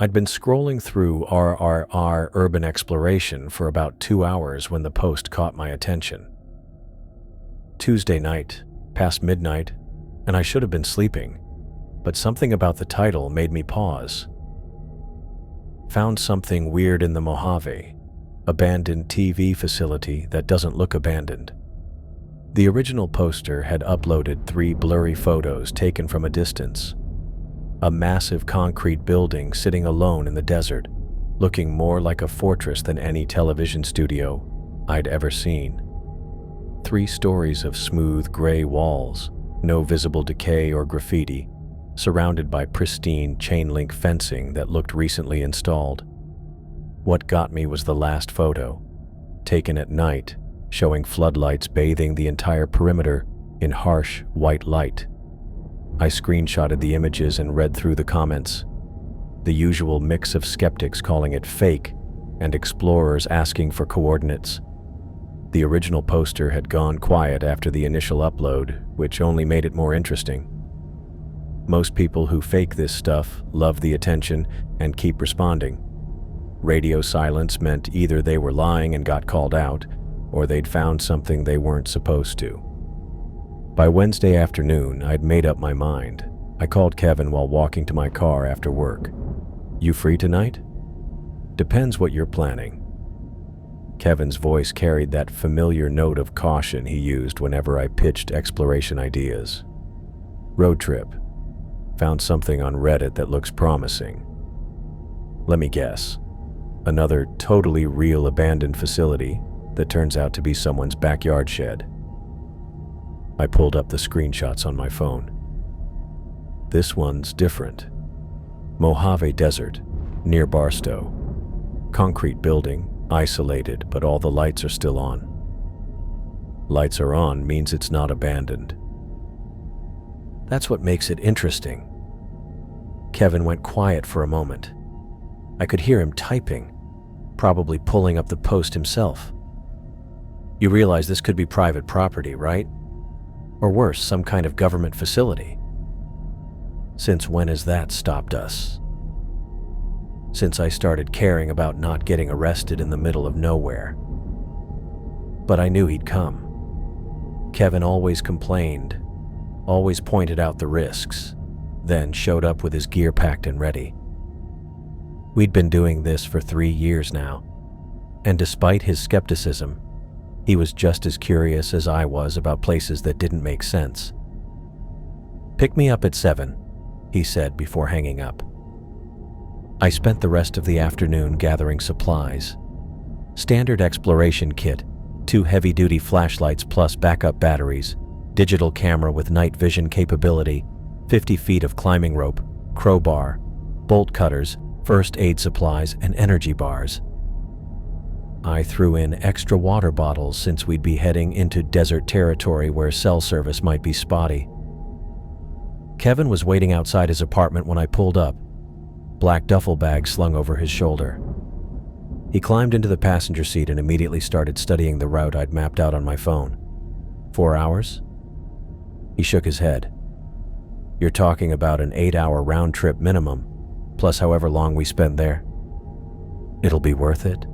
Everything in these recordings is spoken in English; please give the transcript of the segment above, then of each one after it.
I'd been scrolling through Urban Exploration for about 2 hours when the post caught my attention. Tuesday night, past midnight, and I should have been sleeping, but something about the title made me pause. Found something weird in the Mojave, abandoned TV facility that doesn't look abandoned. The original poster had uploaded 3 blurry photos taken from a distance. A massive concrete building sitting alone in the desert, looking more like a fortress than any television studio I'd ever seen. 3 stories of smooth gray walls, no visible decay or graffiti, surrounded by pristine chain-link fencing that looked recently installed. What got me was the last photo, taken at night, showing floodlights bathing the entire perimeter in harsh white light. I screenshotted the images and read through the comments. The usual mix of skeptics calling it fake and explorers asking for coordinates. The original poster had gone quiet after the initial upload, which only made it more interesting. Most people who fake this stuff love the attention and keep responding. Radio silence meant either they were lying and got called out, or they'd found something they weren't supposed to. By Wednesday afternoon, I'd made up my mind. I called Kevin while walking to my car after work. "You free tonight?" "Depends what you're planning." Kevin's voice carried that familiar note of caution he used whenever I pitched exploration ideas. "Road trip. Found something on Reddit that looks promising." Let me guess. Another totally real abandoned facility that turns out to be someone's backyard shed. I pulled up the screenshots on my phone. This one's different. Mojave Desert, near Barstow. Concrete building, isolated, but all the lights are still on. Lights are on means it's not abandoned. That's what makes it interesting. Kevin went quiet for a moment. I could hear him typing, probably pulling up the post himself. "You realize this could be private property, right? Or worse, some kind of government facility." "Since when has that stopped us?" "Since I started caring about not getting arrested in the middle of nowhere." But I knew he'd come. Kevin always complained, always pointed out the risks, then showed up with his gear packed and ready. We'd been doing this for 3 years now, and despite his skepticism, he was just as curious as I was about places that didn't make sense. "Pick me up at 7, he said before hanging up. I spent the rest of the afternoon gathering supplies. Standard exploration kit, 2 heavy-duty flashlights plus backup batteries, digital camera with night vision capability, 50 feet of climbing rope, crowbar, bolt cutters, first aid supplies, and energy bars. I threw in extra water bottles since we'd be heading into desert territory where cell service might be spotty. Kevin was waiting outside his apartment when I pulled up, black duffel bag slung over his shoulder. He climbed into the passenger seat and immediately started studying the route I'd mapped out on my phone. 4 hours? He shook his head. "You're talking about an 8-hour round trip minimum, plus however long we spend there. It'll be worth it?"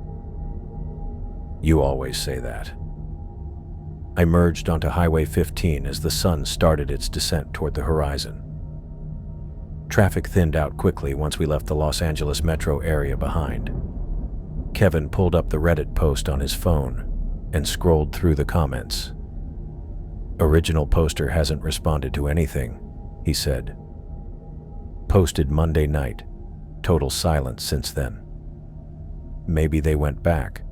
"You always say that." I merged onto Highway 15 as the sun started its descent toward the horizon. Traffic thinned out quickly once we left the Los Angeles metro area behind. Kevin pulled up the Reddit post on his phone and scrolled through the comments. "Original poster hasn't responded to anything," he said. "Posted Monday night. Total silence since then. Maybe they went back.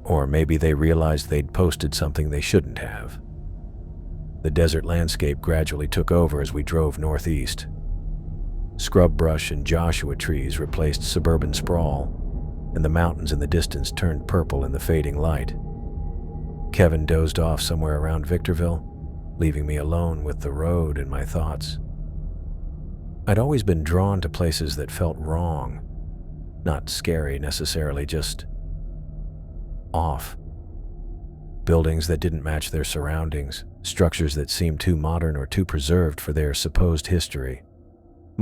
Or maybe they realized they'd posted something they shouldn't have." The desert landscape gradually took over as we drove northeast. Scrub brush and Joshua trees replaced suburban sprawl, and the mountains in the distance turned purple in the fading light. Kevin dozed off somewhere around Victorville, leaving me alone with the road and my thoughts. I'd always been drawn to places that felt wrong. Not scary necessarily, just off. Buildings that didn't match their surroundings, structures that seemed too modern or too preserved for their supposed history.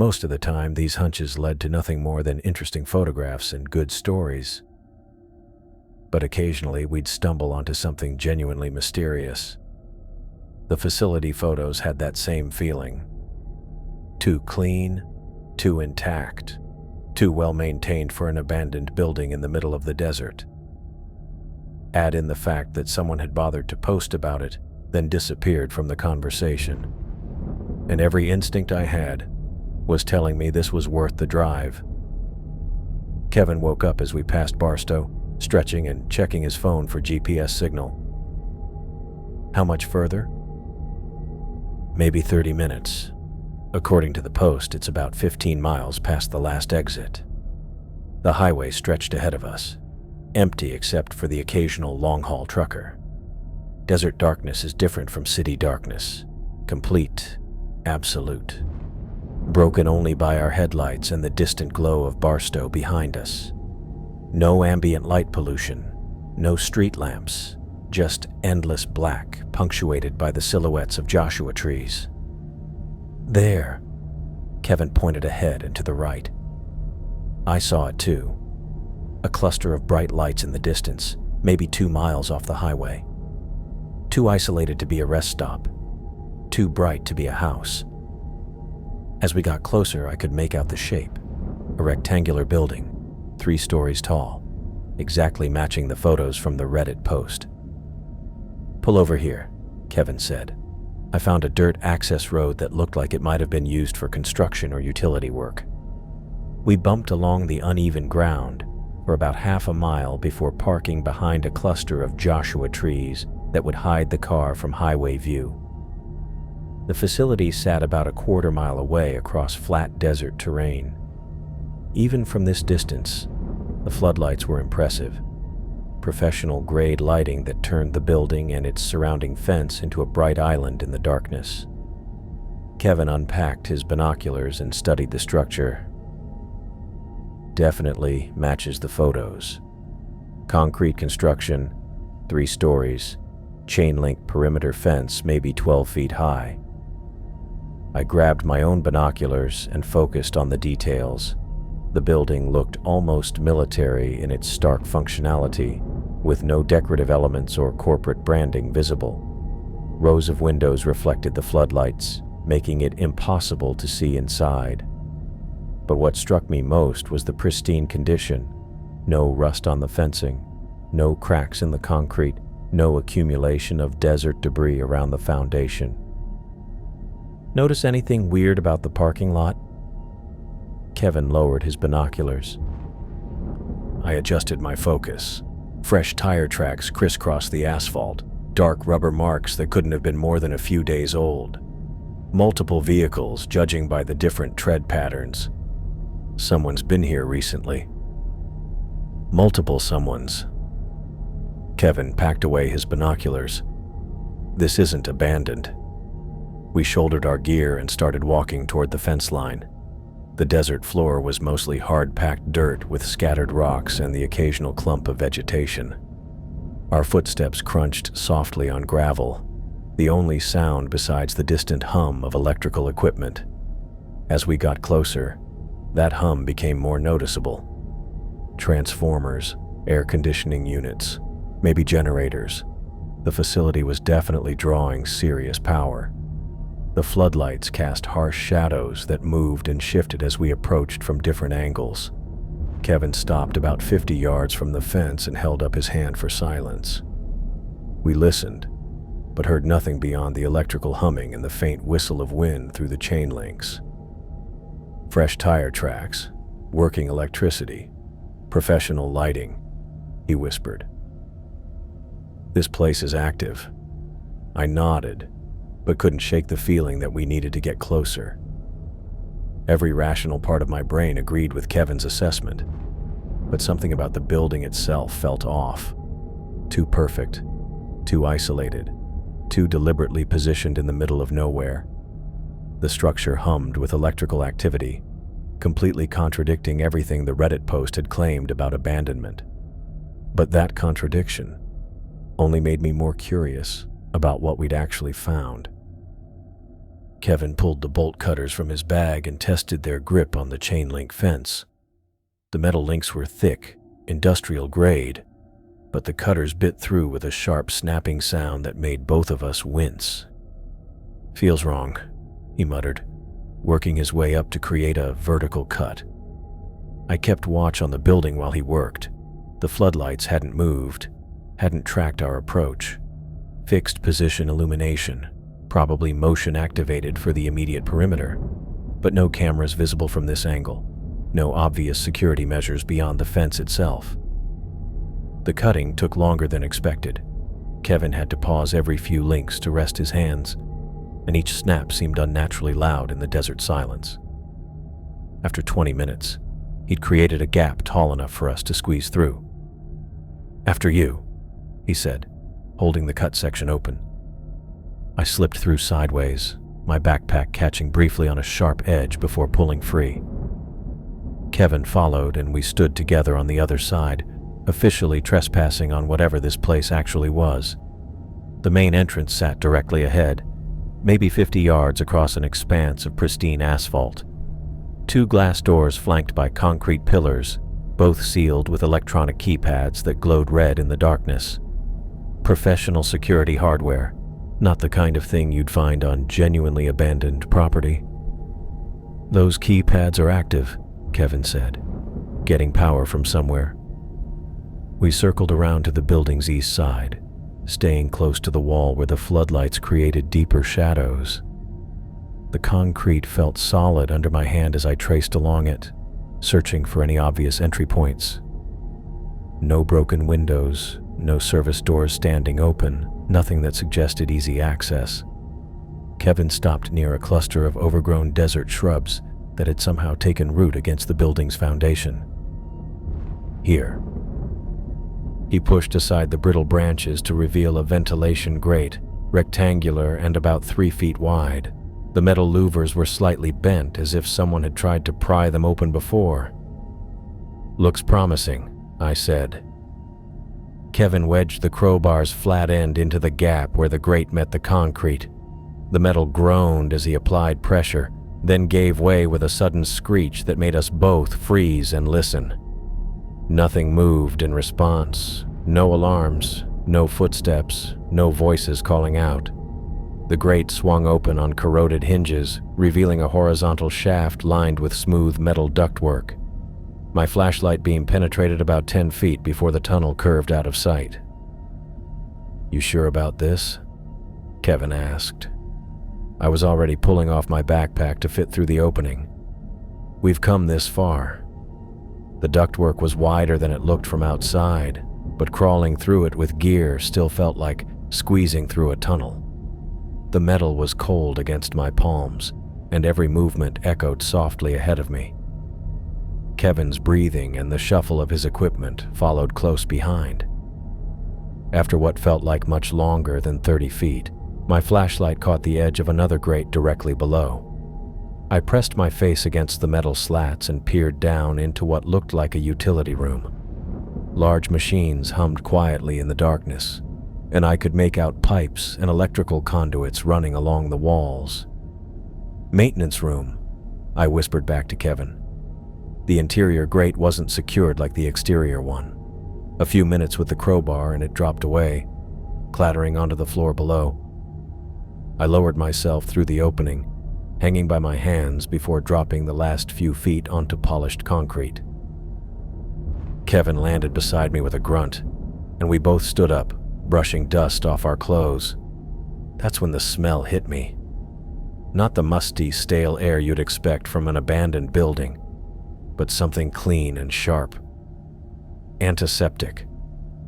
Most of the time, these hunches led to nothing more than interesting photographs and good stories. But occasionally, we'd stumble onto something genuinely mysterious. The facility photos had that same feeling. Too clean, too intact, too well-maintained for an abandoned building in the middle of the desert. Add in the fact that someone had bothered to post about it, then disappeared from the conversation. And every instinct I had was telling me this was worth the drive. Kevin woke up as we passed Barstow, stretching and checking his phone for GPS signal. How much further? Maybe 30 minutes. According to the post, it's about 15 miles past the last exit. The highway stretched ahead of us, empty except for the occasional long-haul trucker. Desert darkness is different from city darkness. Complete, absolute. Broken only by our headlights and the distant glow of Barstow behind us. No ambient light pollution, no street lamps, just endless black punctuated by the silhouettes of Joshua trees. There, Kevin pointed ahead and to the right. I saw it too. A cluster of bright lights in the distance, maybe 2 miles off the highway. Too isolated to be a rest stop, too bright to be a house. As we got closer, I could make out the shape. A rectangular building, 3 stories tall, exactly matching the photos from the Reddit post. "Pull over here," Kevin said. I found a dirt access road that looked like it might have been used for construction or utility work. We bumped along the uneven ground for about half a mile before parking behind a cluster of Joshua trees that would hide the car from highway view. The facility sat about a quarter mile away across flat desert terrain. Even from this distance, the floodlights were impressive. Professional grade lighting that turned the building and its surrounding fence into a bright island in the darkness. Kevin unpacked his binoculars and studied the structure. Definitely matches the photos. Concrete construction, 3 stories, chain-link perimeter fence maybe 12 feet high. I grabbed my own binoculars and focused on the details. The building looked almost military in its stark functionality, with no decorative elements or corporate branding visible. Rows of windows reflected the floodlights, making it impossible to see inside. But what struck me most was the pristine condition. No rust on the fencing, no cracks in the concrete, no accumulation of desert debris around the foundation. Notice anything weird about the parking lot? Kevin lowered his binoculars. I adjusted my focus. Fresh tire tracks crisscrossed the asphalt, dark rubber marks that couldn't have been more than a few days old. Multiple vehicles, judging by the different tread patterns. Someone's been here recently. Multiple someones. Kevin packed away his binoculars. This isn't abandoned. We shouldered our gear and started walking toward the fence line. The desert floor was mostly hard-packed dirt with scattered rocks and the occasional clump of vegetation. Our footsteps crunched softly on gravel, the only sound besides the distant hum of electrical equipment. As we got closer, that hum became more noticeable. Transformers, air conditioning units, maybe generators. The facility was definitely drawing serious power. The floodlights cast harsh shadows that moved and shifted as we approached from different angles. Kevin stopped about 50 yards from the fence and held up his hand for silence. We listened, but heard nothing beyond the electrical humming and the faint whistle of wind through the chain links. Fresh tire tracks, working electricity, professional lighting, he whispered. This place is active. I nodded, but couldn't shake the feeling that we needed to get closer. Every rational part of my brain agreed with Kevin's assessment, but something about the building itself felt off. Too perfect, too isolated, too deliberately positioned in the middle of nowhere. The structure hummed with electrical activity, completely contradicting everything the Reddit post had claimed about abandonment. But that contradiction only made me more curious about what we'd actually found. Kevin pulled the bolt cutters from his bag and tested their grip on the chain link fence. The metal links were thick, industrial grade, but the cutters bit through with a sharp snapping sound that made both of us wince. "Feels wrong," he muttered, working his way up to create a vertical cut. I kept watch on the building while he worked. The floodlights hadn't moved, hadn't tracked our approach. Fixed position illumination, probably motion activated for the immediate perimeter, but no cameras visible from this angle, no obvious security measures beyond the fence itself. The cutting took longer than expected. Kevin had to pause every few links to rest his hands, and each snap seemed unnaturally loud in the desert silence. After 20 minutes, he'd created a gap tall enough for us to squeeze through. "After you," he said, holding the cut section open. I slipped through sideways, my backpack catching briefly on a sharp edge before pulling free. Kevin followed, and we stood together on the other side, officially trespassing on whatever this place actually was. The main entrance sat directly ahead, maybe 50 yards across an expanse of pristine asphalt. Two glass doors flanked by concrete pillars, both sealed with electronic keypads that glowed red in the darkness. Professional security hardware, not the kind of thing you'd find on genuinely abandoned property. "Those keypads are active," Kevin said, "getting power from somewhere." We circled around to the building's east side, staying close to the wall where the floodlights created deeper shadows. The concrete felt solid under my hand as I traced along it, searching for any obvious entry points. No broken windows, no service doors standing open, nothing that suggested easy access. Kevin stopped near a cluster of overgrown desert shrubs that had somehow taken root against the building's foundation. "Here." He pushed aside the brittle branches to reveal a ventilation grate, rectangular and about 3 feet wide. The metal louvers were slightly bent, as if someone had tried to pry them open before. "Looks promising," I said. Kevin wedged the crowbar's flat end into the gap where the grate met the concrete. The metal groaned as he applied pressure, then gave way with a sudden screech that made us both freeze and listen. Nothing moved in response. No alarms, no footsteps, no voices calling out. The grate swung open on corroded hinges, revealing a horizontal shaft lined with smooth metal ductwork. My flashlight beam penetrated about 10 feet before the tunnel curved out of sight. "You sure about this?" Kevin asked. I was already pulling off my backpack to fit through the opening. "We've come this far." The ductwork was wider than it looked from outside, but crawling through it with gear still felt like squeezing through a tunnel. The metal was cold against my palms, and every movement echoed softly ahead of me. Kevin's breathing and the shuffle of his equipment followed close behind. After what felt like much longer than 30 feet, my flashlight caught the edge of another grate directly below. I pressed my face against the metal slats and peered down into what looked like a utility room. Large machines hummed quietly in the darkness, and I could make out pipes and electrical conduits running along the walls. "Maintenance room," I whispered back to Kevin. The interior grate wasn't secured like the exterior one. A few minutes with the crowbar and it dropped away, clattering onto the floor below. I lowered myself through the opening, hanging by my hands before dropping the last few feet onto polished concrete. Kevin landed beside me with a grunt, and we both stood up, brushing dust off our clothes. That's when the smell hit me. Not the musty, stale air you'd expect from an abandoned building, but something clean and sharp. Antiseptic,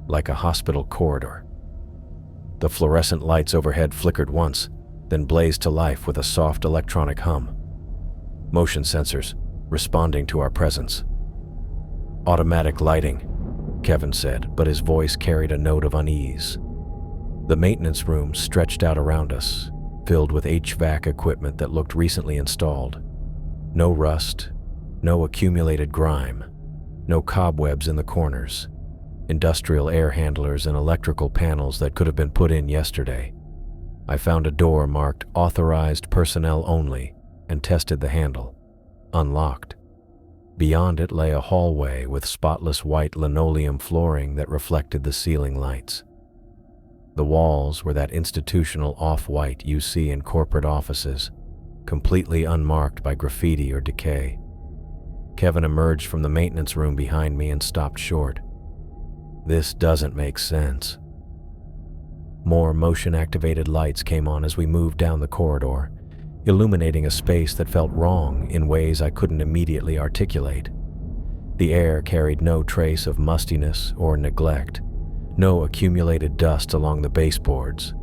like a hospital corridor. The fluorescent lights overhead flickered once, then blazed to life with a soft electronic hum. Motion sensors, responding to our presence. "Automatic lighting," Kevin said, but his voice carried a note of unease. The maintenance room stretched out around us, filled with HVAC equipment that looked recently installed. No rust, no accumulated grime, no cobwebs in the corners. Industrial air handlers and electrical panels that could have been put in yesterday. I found a door marked "Authorized Personnel Only" and tested the handle. Unlocked. Beyond it lay a hallway with spotless white linoleum flooring that reflected the ceiling lights. The walls were that institutional off-white you see in corporate offices, completely unmarked by graffiti or decay. Kevin emerged from the maintenance room behind me and stopped short. This doesn't make sense. More motion-activated lights came on as we moved down the corridor, illuminating a space that felt wrong in ways I couldn't immediately articulate. The air carried no trace of mustiness or neglect, no accumulated dust along the baseboards,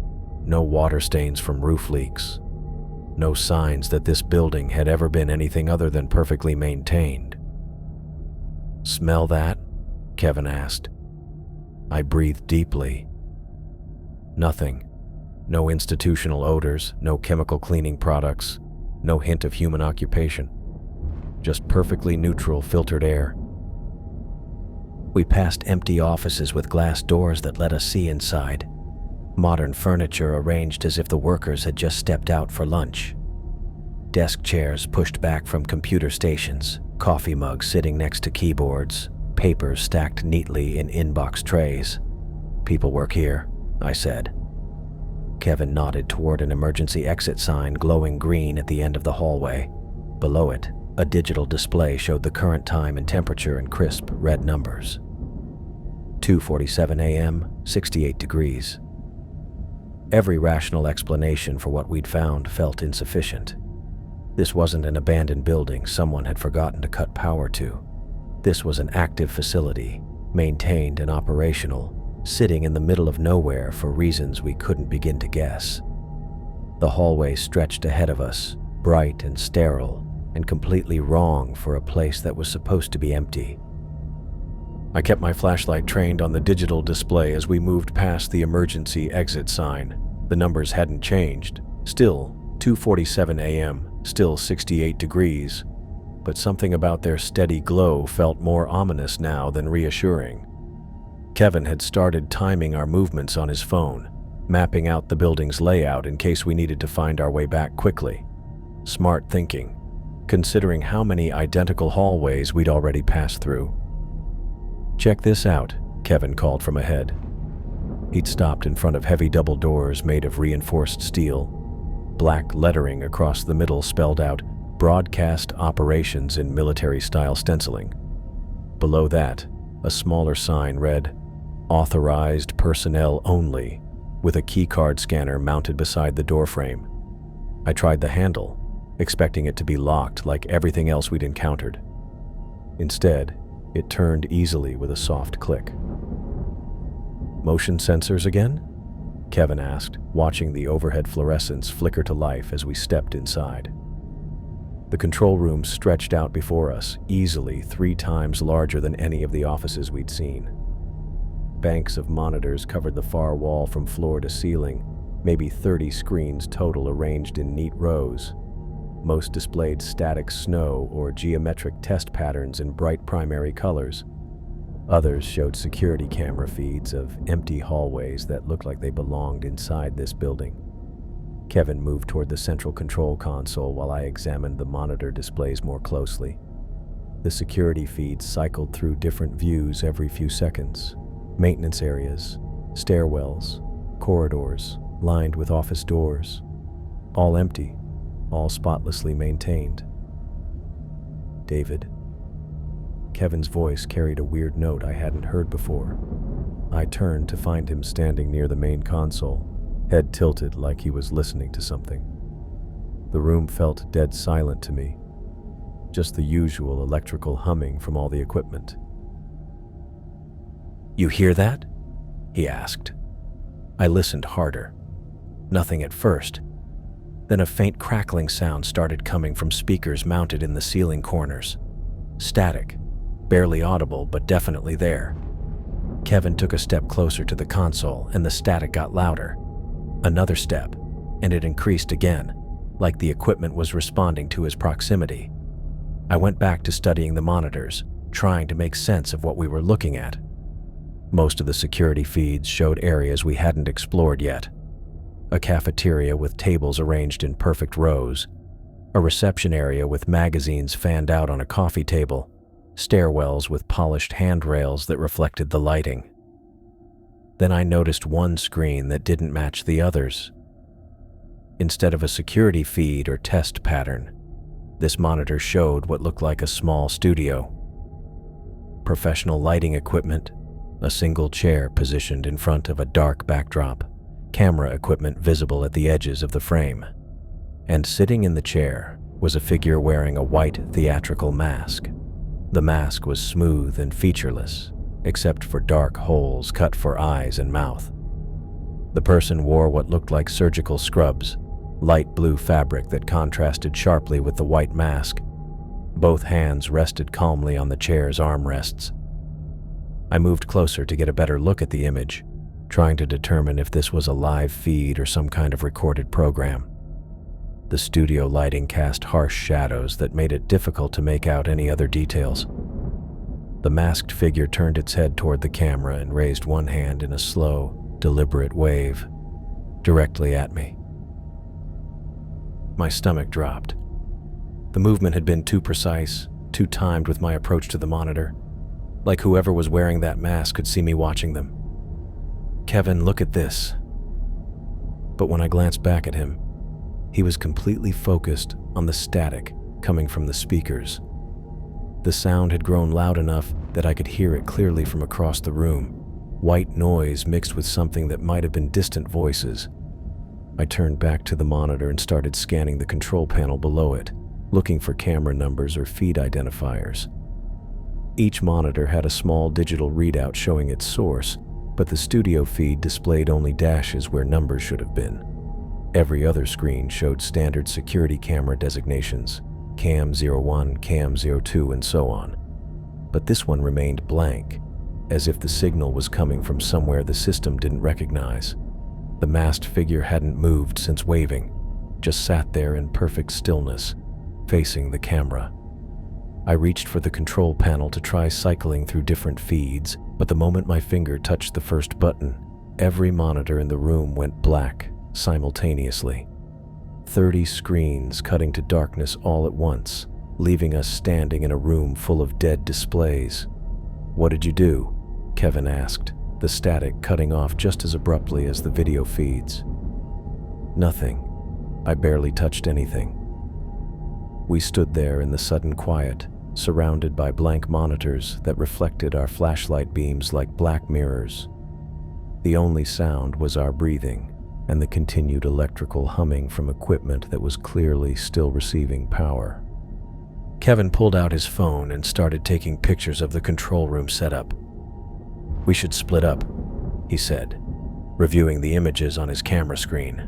no water stains from roof leaks, no signs that this building had ever been anything other than perfectly maintained. "Smell that?" Kevin asked. I breathed deeply. Nothing. No institutional odors, no chemical cleaning products, no hint of human occupation. Just perfectly neutral filtered air. We passed empty offices with glass doors that let us see inside. Modern furniture arranged as if the workers had just stepped out for lunch. Desk chairs pushed back from computer stations, coffee mugs sitting next to keyboards, papers stacked neatly in inbox trays. "People work here," I said. Kevin nodded toward an emergency exit sign glowing green at the end of the hallway. Below it, a digital display showed the current time and temperature in crisp red numbers. 2:47 a.m., 68 degrees. Every rational explanation for what we'd found felt insufficient. This wasn't an abandoned building someone had forgotten to cut power to. This was an active facility, maintained and operational, sitting in the middle of nowhere for reasons we couldn't begin to guess. The hallway stretched ahead of us, bright and sterile, and completely wrong for a place that was supposed to be empty. I kept my flashlight trained on the digital display as we moved past the emergency exit sign. The numbers hadn't changed. Still 2:47 a.m., still 68 degrees. But something about their steady glow felt more ominous now than reassuring. Kevin had started timing our movements on his phone, mapping out the building's layout in case we needed to find our way back quickly. Smart thinking, considering how many identical hallways we'd already passed through. "Check this out," Kevin called from ahead. He'd stopped in front of heavy double doors made of reinforced steel. Black lettering across the middle spelled out "Broadcast Operations" in military-style stenciling. Below that, a smaller sign read "Authorized Personnel Only," with a keycard scanner mounted beside the doorframe. I tried the handle, expecting it to be locked like everything else we'd encountered. Instead, it turned easily with a soft click. "Motion sensors again?" Kevin asked, watching the overhead fluorescence flicker to life as we stepped inside. The control room stretched out before us, easily 3 times larger than any of the offices we'd seen. Banks of monitors covered the far wall from floor to ceiling, maybe 30 screens total arranged in neat rows. Most displayed static snow or geometric test patterns in bright primary colors. Others showed security camera feeds of empty hallways that looked like they belonged inside this building. Kevin moved toward the central control console while I examined the monitor displays more closely. The security feeds cycled through different views every few seconds. Maintenance areas, stairwells, corridors lined with office doors. All empty, all spotlessly maintained. "David?" Kevin's voice carried a weird note I hadn't heard before. I turned to find him standing near the main console, head tilted like he was listening to something. The room felt dead silent to me, just the usual electrical humming from all the equipment. "You hear that?" he asked. I listened harder. Nothing at first. Then a faint crackling sound started coming from speakers mounted in the ceiling corners. Static, barely audible but definitely there. Kevin took a step closer to the console and the static got louder. Another step, and it increased again, like the equipment was responding to his proximity. I went back to studying the monitors, trying to make sense of what we were looking at. Most of the security feeds showed areas we hadn't explored yet. a cafeteria with tables arranged in perfect rows, a reception area with magazines fanned out on a coffee table, stairwells with polished handrails that reflected the lighting. Then I noticed one screen that didn't match the others. Instead of a security feed or test pattern, this monitor showed what looked like a small studio. Professional lighting equipment, a single chair positioned in front of a dark backdrop, camera equipment visible at the edges of the frame. And sitting in the chair was a figure wearing a white theatrical mask. The mask was smooth and featureless, except for dark holes cut for eyes and mouth. The person wore what looked like surgical scrubs, light blue fabric that contrasted sharply with the white mask. Both hands rested calmly on the chair's armrests. I moved closer to get a better look at the image, trying to determine if this was a live feed or some kind of recorded program. The studio lighting cast harsh shadows that made it difficult to make out any other details. The masked figure turned its head toward the camera and raised one hand in a slow, deliberate wave, directly at me. My stomach dropped. The movement had been too precise, too timed with my approach to the monitor, like whoever was wearing that mask could see me watching them. "Kevin, look at this." But when I glanced back at him, he was completely focused on the static coming from the speakers. The sound had grown loud enough that I could hear it clearly from across the room, white noise mixed with something that might have been distant voices. I turned back to the monitor and started scanning the control panel below it, looking for camera numbers or feed identifiers. Each monitor had a small digital readout showing its source, but the studio feed displayed only dashes where numbers should have been. Every other screen showed standard security camera designations, Cam 01, Cam 02, and so on. But this one remained blank, as if the signal was coming from somewhere the system didn't recognize. The masked figure hadn't moved since waving, just sat there in perfect stillness, facing the camera. I reached for the control panel to try cycling through different feeds, but the moment my finger touched the first button, every monitor in the room went black simultaneously. 30 screens cutting to darkness all at once, leaving us standing in a room full of dead displays. "What did you do?" Kevin asked, the static cutting off just as abruptly as the video feeds. "Nothing. I barely touched anything." We stood there in the sudden quiet, surrounded by blank monitors that reflected our flashlight beams like black mirrors. The only sound was our breathing and the continued electrical humming from equipment that was clearly still receiving power. Kevin pulled out his phone and started taking pictures of the control room setup. "We should split up," he said, reviewing the images on his camera screen.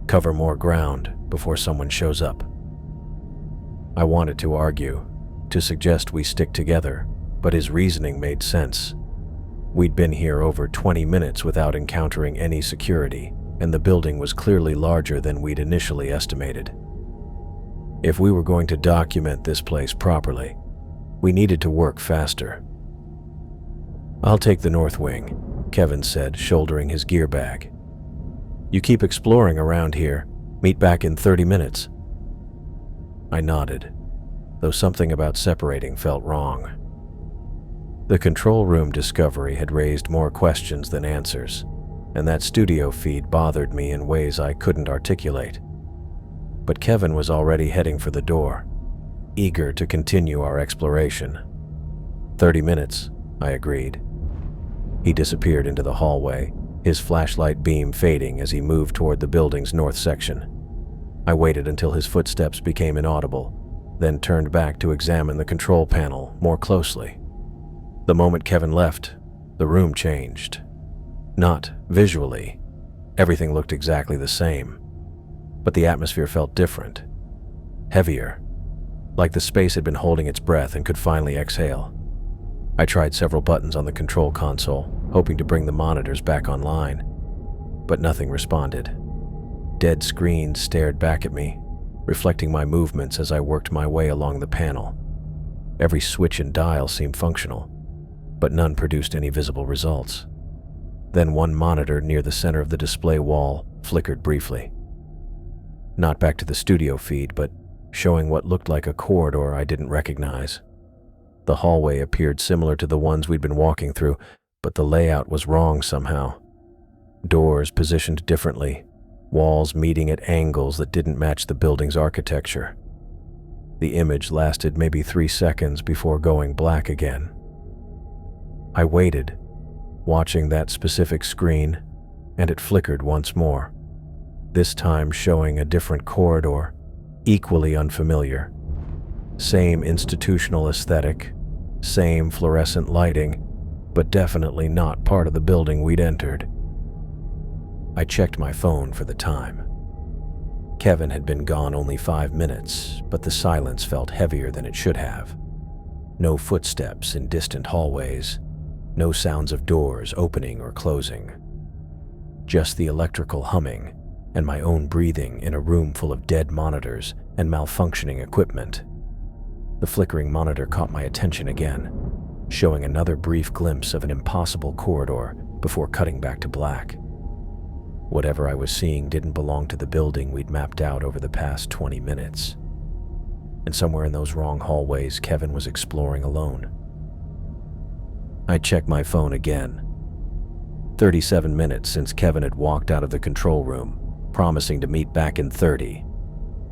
"Cover more ground before someone shows up." I wanted to argue, to suggest we stick together, but his reasoning made sense. We'd been here over 20 minutes without encountering any security, and the building was clearly larger than we'd initially estimated. If we were going to document this place properly, we needed to work faster. "I'll take the north wing," Kevin said, shouldering his gear bag. "You keep exploring around here. Meet back in 30 minutes. I nodded, though something about separating felt wrong. The control room discovery had raised more questions than answers, and that studio feed bothered me in ways I couldn't articulate. But Kevin was already heading for the door, eager to continue our exploration. 30 minutes, I agreed. He disappeared into the hallway, his flashlight beam fading as he moved toward the building's north section. I waited until his footsteps became inaudible, then turned back to examine the control panel more closely. The moment Kevin left, the room changed. Not visually. Everything looked exactly the same, but the atmosphere felt different, heavier, like the space had been holding its breath and could finally exhale. I tried several buttons on the control console, hoping to bring the monitors back online, but nothing responded. Dead screens stared back at me, reflecting my movements as I worked my way along the panel. Every switch and dial seemed functional, but none produced any visible results. Then one monitor near the center of the display wall flickered briefly. Not back to the studio feed, but showing what looked like a corridor I didn't recognize. The hallway appeared similar to the ones we'd been walking through, but the layout was wrong somehow. Doors positioned differently, walls meeting at angles that didn't match the building's architecture. The image lasted maybe 3 seconds before going black again. I waited, watching that specific screen, and it flickered once more, this time showing a different corridor, equally unfamiliar. Same institutional aesthetic, same fluorescent lighting, but definitely not part of the building we'd entered. I checked my phone for the time. Kevin had been gone only 5 minutes, but the silence felt heavier than it should have. No footsteps in distant hallways, no sounds of doors opening or closing. Just the electrical humming and my own breathing in a room full of dead monitors and malfunctioning equipment. The flickering monitor caught my attention again, showing another brief glimpse of an impossible corridor before cutting back to black. Whatever I was seeing didn't belong to the building we'd mapped out over the past 20 minutes. And somewhere in those wrong hallways, Kevin was exploring alone. I checked my phone again. 37 minutes since Kevin had walked out of the control room, promising to meet back in 30.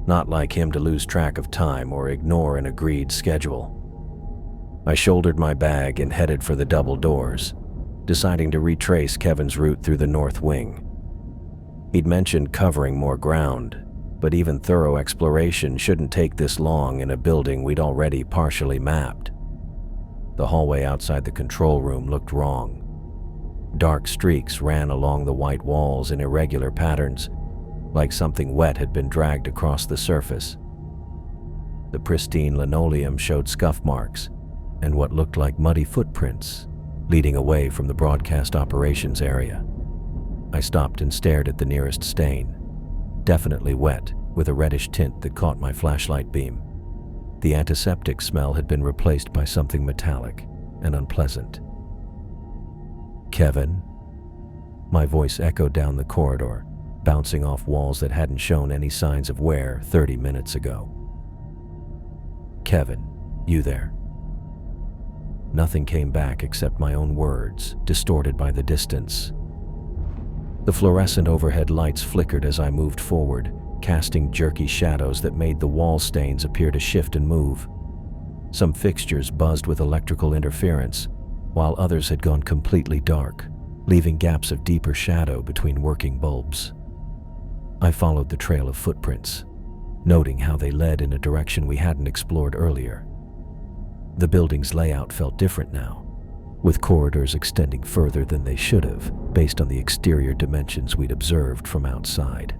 Not like him to lose track of time or ignore an agreed schedule. I shouldered my bag and headed for the double doors, deciding to retrace Kevin's route through the north wing. He'd mentioned covering more ground, but even thorough exploration shouldn't take this long in a building we'd already partially mapped. The hallway outside the control room looked wrong. Dark streaks ran along the white walls in irregular patterns, like something wet had been dragged across the surface. The pristine linoleum showed scuff marks and what looked like muddy footprints leading away from the broadcast operations area. I stopped and stared at the nearest stain, definitely wet with a reddish tint that caught my flashlight beam. The antiseptic smell had been replaced by something metallic and unpleasant. "Kevin?" My voice echoed down the corridor, bouncing off walls that hadn't shown any signs of wear 30 minutes ago. "Kevin, you there?" Nothing came back except my own words, distorted by the distance. The fluorescent overhead lights flickered as I moved forward, casting jerky shadows that made the wall stains appear to shift and move. Some fixtures buzzed with electrical interference, while others had gone completely dark, leaving gaps of deeper shadow between working bulbs. I followed the trail of footprints, noting how they led in a direction we hadn't explored earlier. The building's layout felt different now, with corridors extending further than they should have based on the exterior dimensions we'd observed from outside.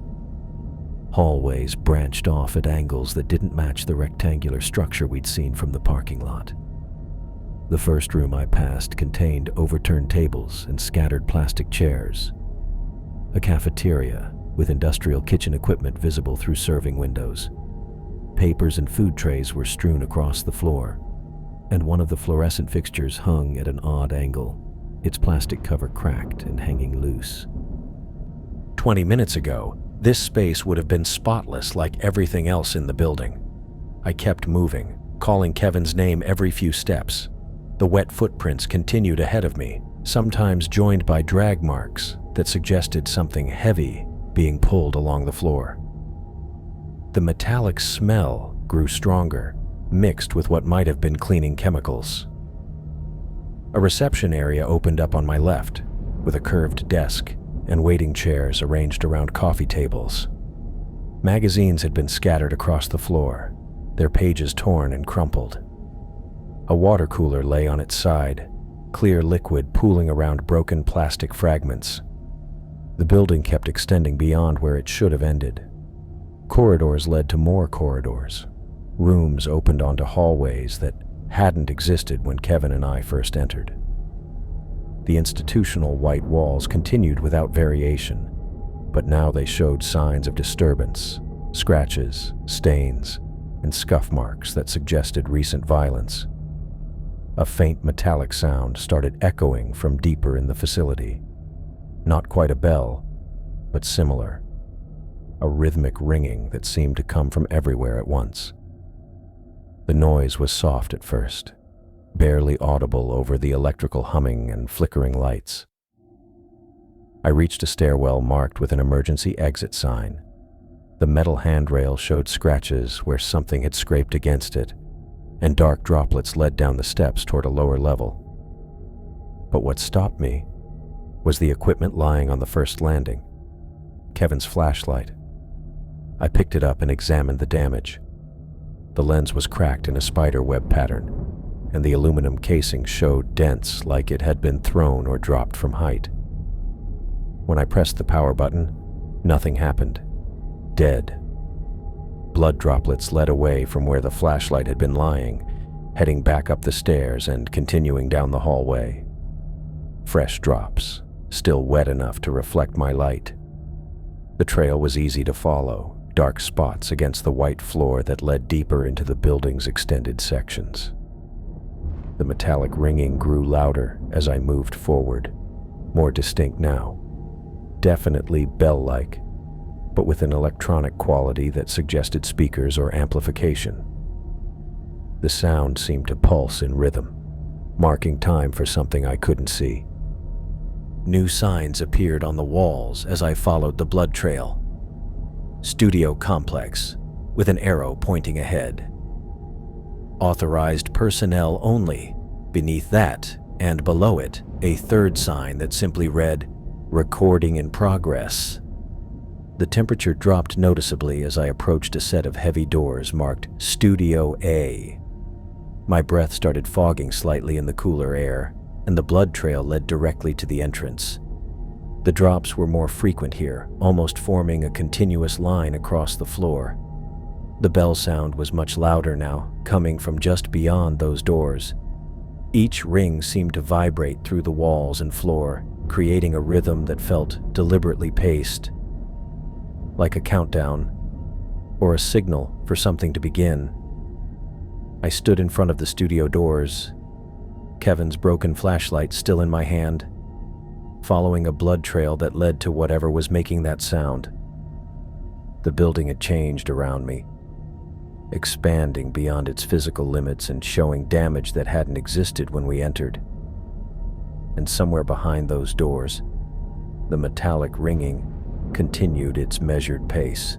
Hallways branched off at angles that didn't match the rectangular structure we'd seen from the parking lot. The first room I passed contained overturned tables and scattered plastic chairs. A cafeteria with industrial kitchen equipment visible through serving windows. Papers and food trays were strewn across the floor, and one of the fluorescent fixtures hung at an odd angle, its plastic cover cracked and hanging loose. 20 minutes ago, this space would have been spotless like everything else in the building. I kept moving, calling Kevin's name every few steps. The wet footprints continued ahead of me, sometimes joined by drag marks that suggested something heavy being pulled along the floor. The metallic smell grew stronger, mixed with what might have been cleaning chemicals. A reception area opened up on my left, with a curved desk and waiting chairs arranged around coffee tables. Magazines had been scattered across the floor, their pages torn and crumpled. A water cooler lay on its side, clear liquid pooling around broken plastic fragments. The building kept extending beyond where it should have ended. Corridors led to more corridors. Rooms opened onto hallways that hadn't existed when Kevin and I first entered. The institutional white walls continued without variation, but now they showed signs of disturbance, scratches, stains, and scuff marks that suggested recent violence. A faint metallic sound started echoing from deeper in the facility, Not quite a bell, but similar. A rhythmic ringing that seemed to come from everywhere at once. The noise was soft at first, barely audible over the electrical humming and flickering lights. I reached a stairwell marked with an emergency exit sign. The metal handrail showed scratches where something had scraped against it, and dark droplets led down the steps toward a lower level. But what stopped me was the equipment lying on the first landing. Kevin's flashlight. I picked it up and examined the damage. The lens was cracked in a spider web pattern, and the aluminum casing showed dents like it had been thrown or dropped from height. When I pressed the power button, nothing happened. Dead. Blood droplets led away from where the flashlight had been lying, heading back up the stairs and continuing down the hallway. Fresh drops, still wet enough to reflect my light. The trail was easy to follow, dark spots against the white floor that led deeper into the building's extended sections. The metallic ringing grew louder as I moved forward, more distinct now. Definitely bell-like, but with an electronic quality that suggested speakers or amplification. The sound seemed to pulse in rhythm, marking time for something I couldn't see. New signs appeared on the walls as I followed the blood trail. Studio complex, with an arrow pointing ahead. Authorized personnel only. Beneath that, and below it, a third sign that simply read, "Recording in progress." The temperature dropped noticeably as I approached a set of heavy doors marked Studio A. My breath started fogging slightly in the cooler air, and the blood trail led directly to the entrance. The drops were more frequent here, almost forming a continuous line across the floor. The bell sound was much louder now, coming from just beyond those doors. Each ring seemed to vibrate through the walls and floor, creating a rhythm that felt deliberately paced, like a countdown or a signal for something to begin. I stood in front of the studio doors, Kevin's broken flashlight still in my hand, following a blood trail that led to whatever was making that sound. The building had changed around me, expanding beyond its physical limits and showing damage that hadn't existed when we entered. And somewhere behind those doors, the metallic ringing continued its measured pace.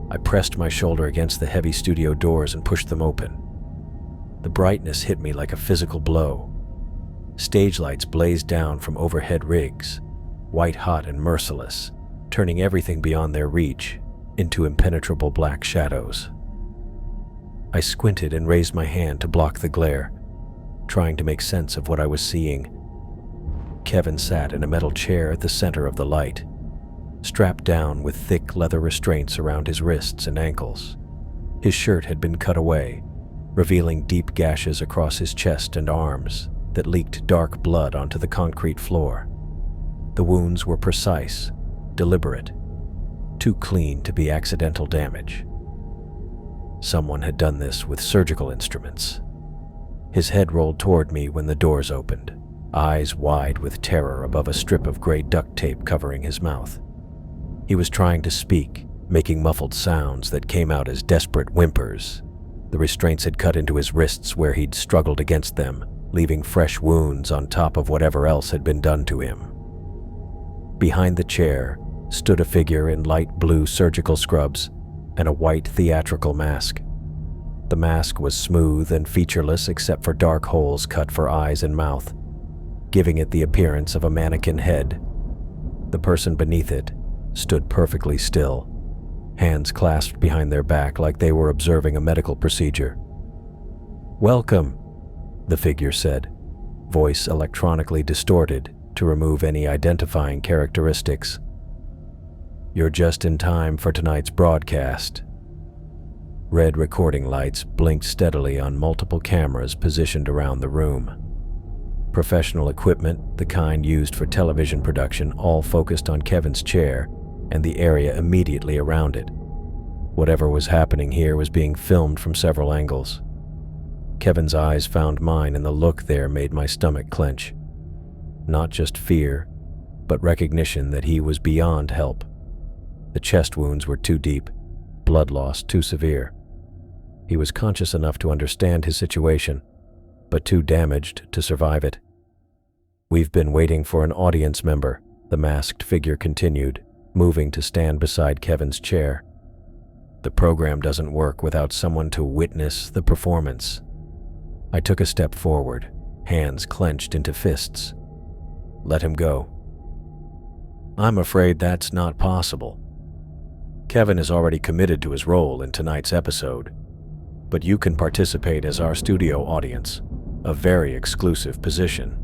I pressed my shoulder against the heavy studio doors and pushed them open. The brightness hit me like a physical blow. Stage lights blazed down from overhead rigs, white-hot and merciless, turning everything beyond their reach into impenetrable black shadows. I squinted and raised my hand to block the glare, trying to make sense of what I was seeing. Kevin sat in a metal chair at the center of the light, strapped down with thick leather restraints around his wrists and ankles. His shirt had been cut away, revealing deep gashes across his chest and arms that leaked dark blood onto the concrete floor. The wounds were precise, deliberate, too clean to be accidental damage. Someone had done this with surgical instruments. His head rolled toward me when the doors opened, eyes wide with terror above a strip of gray duct tape covering his mouth. He was trying to speak, making muffled sounds that came out as desperate whimpers. The restraints had cut into his wrists where he'd struggled against them, leaving fresh wounds on top of whatever else had been done to him. Behind the chair stood a figure in light blue surgical scrubs and a white theatrical mask. The mask was smooth and featureless except for dark holes cut for eyes and mouth, giving it the appearance of a mannequin head. The person beneath it stood perfectly still, hands clasped behind their back like they were observing a medical procedure. "Welcome," the figure said, voice electronically distorted to remove any identifying characteristics. "You're just in time for tonight's broadcast." Red recording lights blinked steadily on multiple cameras positioned around the room. Professional equipment, the kind used for television production, all focused on Kevin's chair and the area immediately around it. Whatever was happening here was being filmed from several angles. Kevin's eyes found mine, and the look there made my stomach clench. Not just fear, but recognition that he was beyond help. The chest wounds were too deep, blood loss too severe. He was conscious enough to understand his situation, but too damaged to survive it. "We've been waiting for an audience member," the masked figure continued, moving to stand beside Kevin's chair. "The program doesn't work without someone to witness the performance." I took a step forward, hands clenched into fists. "Let him go." "I'm afraid that's not possible. Kevin is already committed to his role in tonight's episode, but you can participate as our studio audience, a very exclusive position."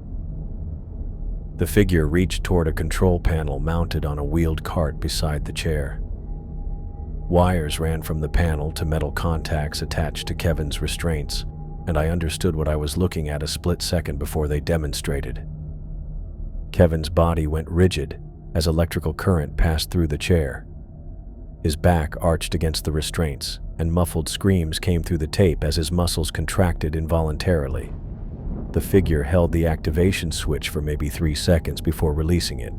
The figure reached toward a control panel mounted on a wheeled cart beside the chair. Wires ran from the panel to metal contacts attached to Kevin's restraints, and I understood what I was looking at a split second before they demonstrated. Kevin's body went rigid as electrical current passed through the chair. His back arched against the restraints, and muffled screams came through the tape as his muscles contracted involuntarily. The figure held the activation switch for maybe 3 seconds before releasing it,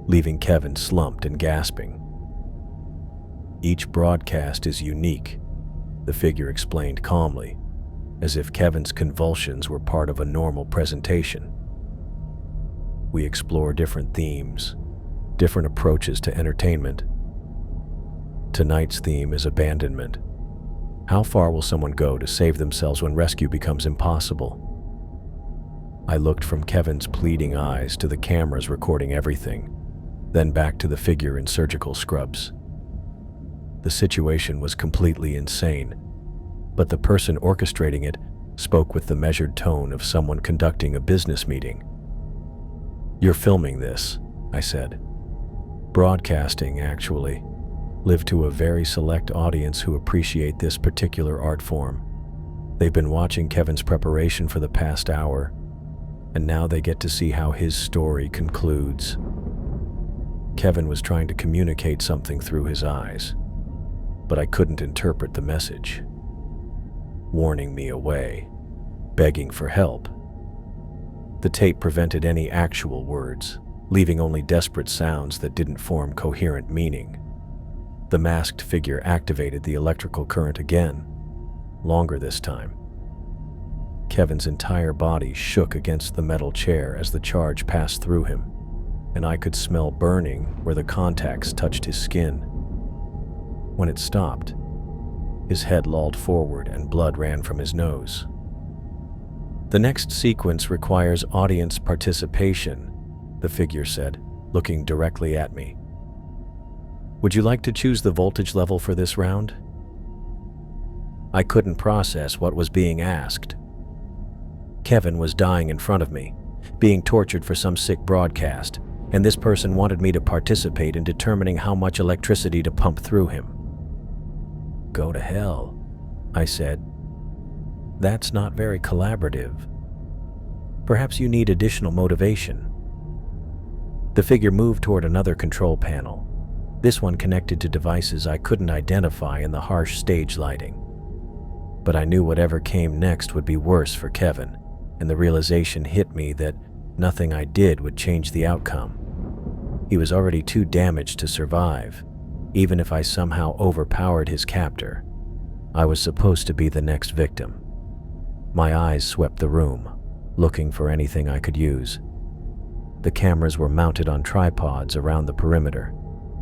leaving Kevin slumped and gasping. "Each broadcast is unique," the figure explained calmly, as if Kevin's convulsions were part of a normal presentation. "We explore different themes, different approaches to entertainment. Tonight's theme is abandonment. How far will someone go to save themselves when rescue becomes impossible?" I looked from Kevin's pleading eyes to the cameras recording everything, then back to the figure in surgical scrubs. The situation was completely insane, but the person orchestrating it spoke with the measured tone of someone conducting a business meeting. "You're filming this," I said. "Broadcasting, actually. Live to a very select audience who appreciate this particular art form. They've been watching Kevin's preparation for the past hour, and now they get to see how his story concludes." Kevin was trying to communicate something through his eyes, but I couldn't interpret the message. Warning me away, begging for help. The tape prevented any actual words, leaving only desperate sounds that didn't form coherent meaning. The masked figure activated the electrical current again, longer this time. Kevin's entire body shook against the metal chair as the charge passed through him, and I could smell burning where the contacts touched his skin. When it stopped, his head lolled forward and blood ran from his nose. "The next sequence requires audience participation," the figure said, looking directly at me. "Would you like to choose the voltage level for this round?" I couldn't process what was being asked. Kevin was dying in front of me, being tortured for some sick broadcast, and this person wanted me to participate in determining how much electricity to pump through him. "Go to hell," I said. "That's not very collaborative. Perhaps you need additional motivation." The figure moved toward another control panel, this one connected to devices I couldn't identify in the harsh stage lighting. But I knew whatever came next would be worse for Kevin, and the realization hit me that nothing I did would change the outcome. He was already too damaged to survive, even if I somehow overpowered his captor. I was supposed to be the next victim. My eyes swept the room, looking for anything I could use. The cameras were mounted on tripods around the perimeter,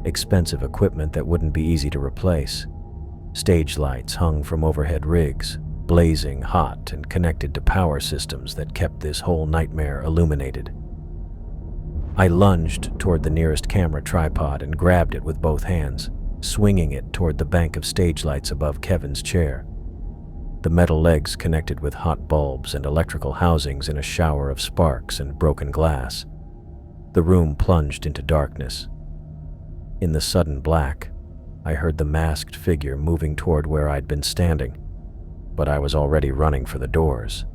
expensive equipment that wouldn't be easy to replace. Stage lights hung from overhead rigs, blazing hot and connected to power systems that kept this whole nightmare illuminated. I lunged toward the nearest camera tripod and grabbed it with both hands, swinging it toward the bank of stage lights above Kevin's chair. The metal legs connected with hot bulbs and electrical housings in a shower of sparks and broken glass. The room plunged into darkness. In the sudden black, I heard the masked figure moving toward where I'd been standing, but I was already running for the doors.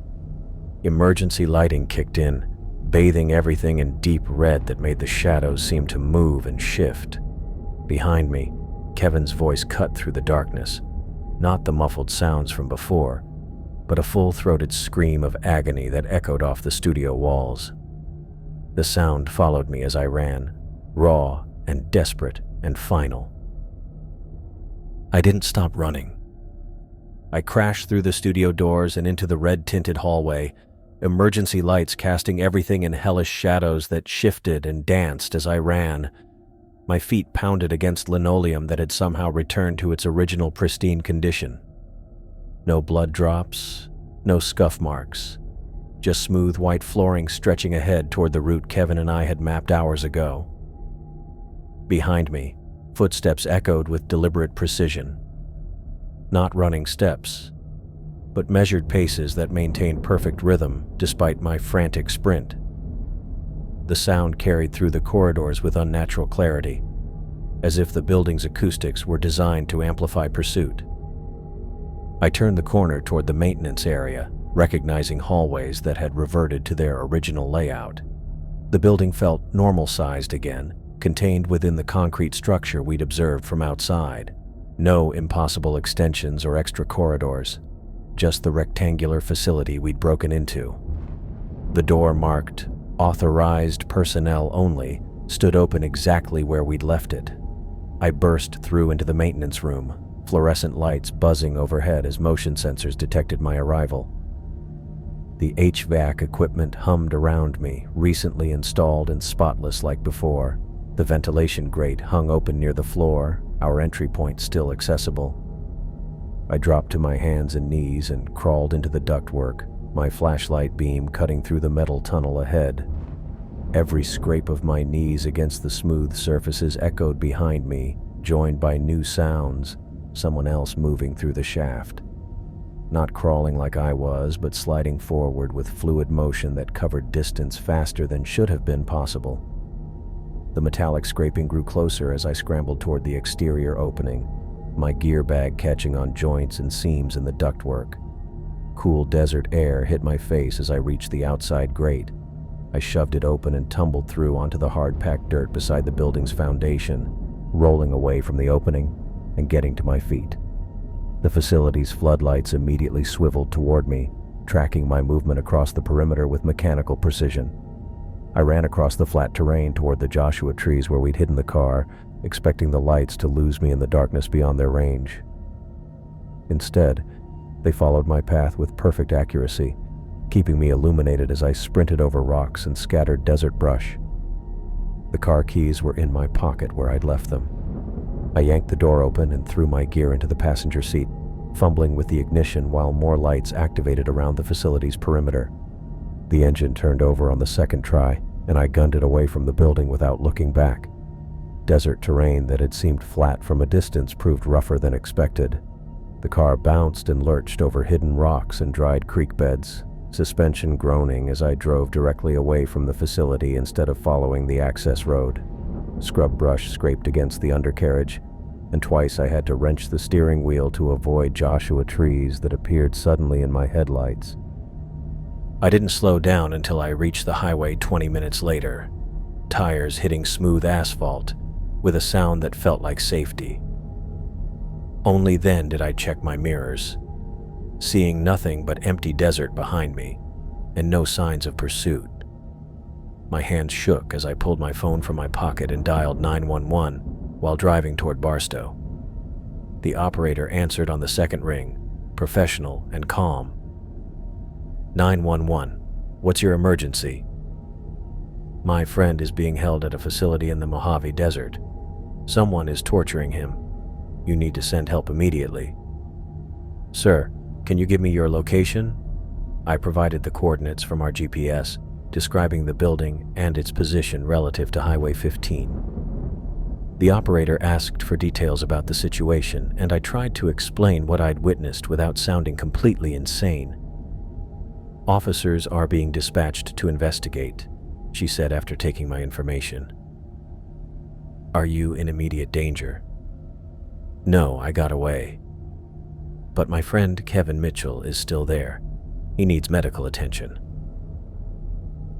Emergency lighting kicked in, bathing everything in deep red that made the shadows seem to move and shift. Behind me, Kevin's voice cut through the darkness, not the muffled sounds from before, but a full-throated scream of agony that echoed off the studio walls. The sound followed me as I ran, raw and desperate and final. I didn't stop running. I crashed through the studio doors and into the red-tinted hallway, emergency lights casting everything in hellish shadows that shifted and danced as I ran. My feet pounded against linoleum that had somehow returned to its original pristine condition. No blood drops, no scuff marks, just smooth white flooring stretching ahead toward the route Kevin and I had mapped hours ago. Behind me, footsteps echoed with deliberate precision. Not running steps, but measured paces that maintained perfect rhythm despite my frantic sprint. The sound carried through the corridors with unnatural clarity, as if the building's acoustics were designed to amplify pursuit. I turned the corner toward the maintenance area, recognizing hallways that had reverted to their original layout. The building felt normal-sized again, contained within the concrete structure we'd observed from outside. No impossible extensions or extra corridors, just the rectangular facility we'd broken into. The door marked "Authorized Personnel Only" stood open exactly where we'd left it. I burst through into the maintenance room, fluorescent lights buzzing overhead as motion sensors detected my arrival. The HVAC equipment hummed around me, recently installed and spotless like before. The ventilation grate hung open near the floor, our entry point still accessible. I dropped to my hands and knees and crawled into the ductwork, my flashlight beam cutting through the metal tunnel ahead. Every scrape of my knees against the smooth surfaces echoed behind me, joined by new sounds, someone else moving through the shaft. Not crawling like I was, but sliding forward with fluid motion that covered distance faster than should have been possible. The metallic scraping grew closer as I scrambled toward the exterior opening, my gear bag catching on joints and seams in the ductwork. Cool desert air hit my face as I reached the outside grate. I shoved it open and tumbled through onto the hard-packed dirt beside the building's foundation, rolling away from the opening and getting to my feet. The facility's floodlights immediately swiveled toward me, tracking my movement across the perimeter with mechanical precision. I ran across the flat terrain toward the Joshua trees where we'd hidden the car, expecting the lights to lose me in the darkness beyond their range. Instead, they followed my path with perfect accuracy, keeping me illuminated as I sprinted over rocks and scattered desert brush. The car keys were in my pocket where I'd left them. I yanked the door open and threw my gear into the passenger seat, fumbling with the ignition while more lights activated around the facility's perimeter. The engine turned over on the second try, and I gunned it away from the building without looking back. Desert terrain that had seemed flat from a distance proved rougher than expected. The car bounced and lurched over hidden rocks and dried creek beds, suspension groaning as I drove directly away from the facility instead of following the access road. Scrub brush scraped against the undercarriage, and twice I had to wrench the steering wheel to avoid Joshua trees that appeared suddenly in my headlights. I didn't slow down until I reached the highway 20 minutes later, tires hitting smooth asphalt with a sound that felt like safety. Only then did I check my mirrors, seeing nothing but empty desert behind me and no signs of pursuit. My hands shook as I pulled my phone from my pocket and dialed 911 while driving toward Barstow. The operator answered on the second ring, professional and calm. 911, what's your emergency? My friend is being held at a facility in the Mojave Desert. Someone is torturing him. You need to send help immediately. Sir, can you give me your location? I provided the coordinates from our GPS, describing the building and its position relative to Highway 15. The operator asked for details about the situation, and I tried to explain what I'd witnessed without sounding completely insane. Officers are being dispatched to investigate, she said after taking my information. Are you in immediate danger? No, I got away. But my friend Kevin Mitchell is still there. He needs medical attention.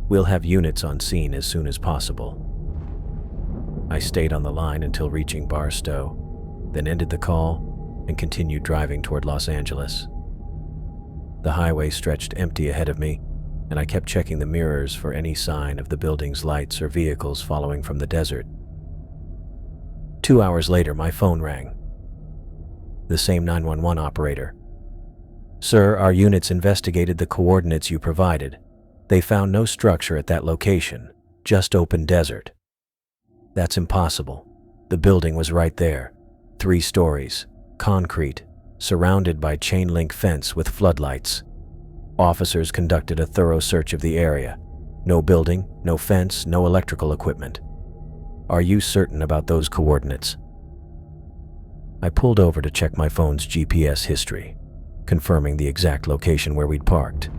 We'll have units on scene as soon as possible. I stayed on the line until reaching Barstow, then ended the call and continued driving toward Los Angeles. The highway stretched empty ahead of me, and I kept checking the mirrors for any sign of the building's lights or vehicles following from the desert. 2 hours later, my phone rang. The same 911 operator. "Sir, our units investigated the coordinates you provided. They found no structure at that location, just open desert." "That's impossible. The building was right there. 3 stories, concrete, surrounded by chain-link fence with floodlights. Officers conducted a thorough search of the area. No building, no fence, no electrical equipment. Are you certain about those coordinates?" I pulled over to check my phone's GPS history, confirming the exact location where we'd parked.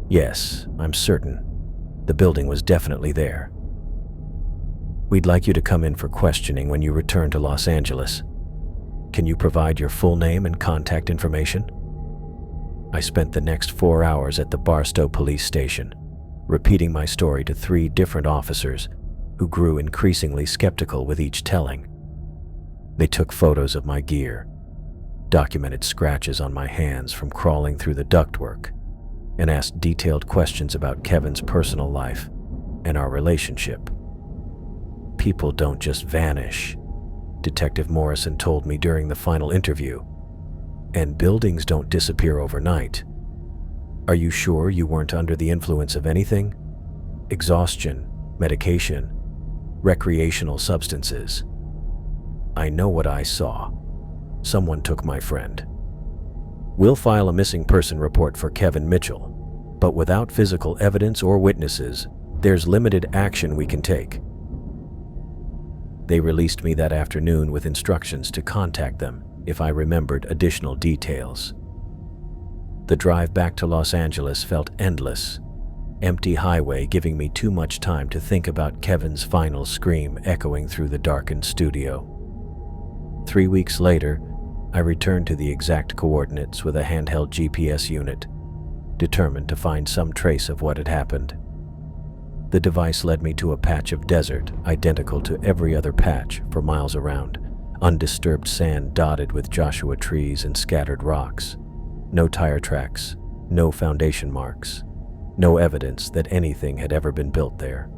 "Yes, I'm certain. The building was definitely there. We'd like you to come in for questioning when you return to Los Angeles. Can you provide your full name and contact information?" I spent the next 4 hours at the Barstow police station, repeating my story to 3 different officers who grew increasingly skeptical with each telling. They took photos of my gear, documented scratches on my hands from crawling through the ductwork, and asked detailed questions about Kevin's personal life and our relationship. "People don't just vanish," Detective Morrison told me during the final interview, "and buildings don't disappear overnight. Are you sure you weren't under the influence of anything? Exhaustion, medication, recreational substances?" "I know what I saw. Someone took my friend. We'll file a missing person report for Kevin Mitchell, but without physical evidence or witnesses, there's limited action we can take." They released me that afternoon with instructions to contact them if I remembered additional details. The drive back to Los Angeles felt endless, empty highway giving me too much time to think about Kevin's final scream echoing through the darkened studio. 3 weeks later, I returned to the exact coordinates with a handheld GPS unit, determined to find some trace of what had happened. The device led me to a patch of desert identical to every other patch for miles around, undisturbed sand dotted with Joshua trees and scattered rocks. No tire tracks, no foundation marks, no evidence that anything had ever been built there.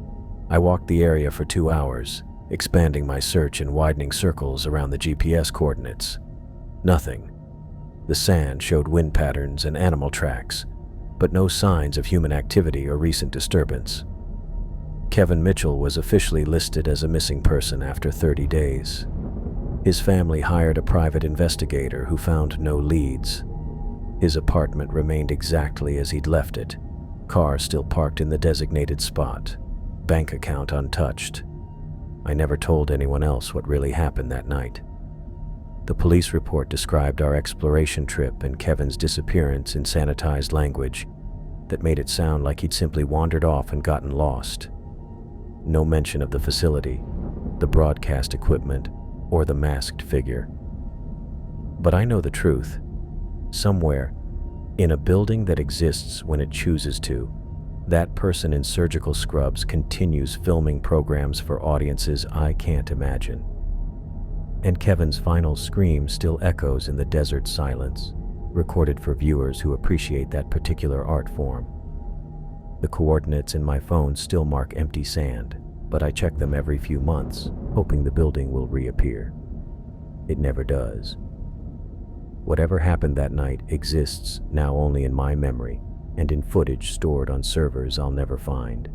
I walked the area for 2 hours, expanding my search in widening circles around the GPS coordinates. Nothing. The sand showed wind patterns and animal tracks, but no signs of human activity or recent disturbance. Kevin Mitchell was officially listed as a missing person after 30 days. His family hired a private investigator who found no leads. His apartment remained exactly as he'd left it, car still parked in the designated spot, bank account untouched. I never told anyone else what really happened that night. The police report described our exploration trip and Kevin's disappearance in sanitized language that made it sound like he'd simply wandered off and gotten lost. No mention of the facility, the broadcast equipment, or the masked figure. But I know the truth. Somewhere, in a building that exists when it chooses to, that person in surgical scrubs continues filming programs for audiences I can't imagine. And Kevin's final scream still echoes in the desert silence, recorded for viewers who appreciate that particular art form. The coordinates in my phone still mark empty sand, but I check them every few months, hoping the building will reappear. It never does. Whatever happened that night exists now only in my memory and in footage stored on servers I'll never find.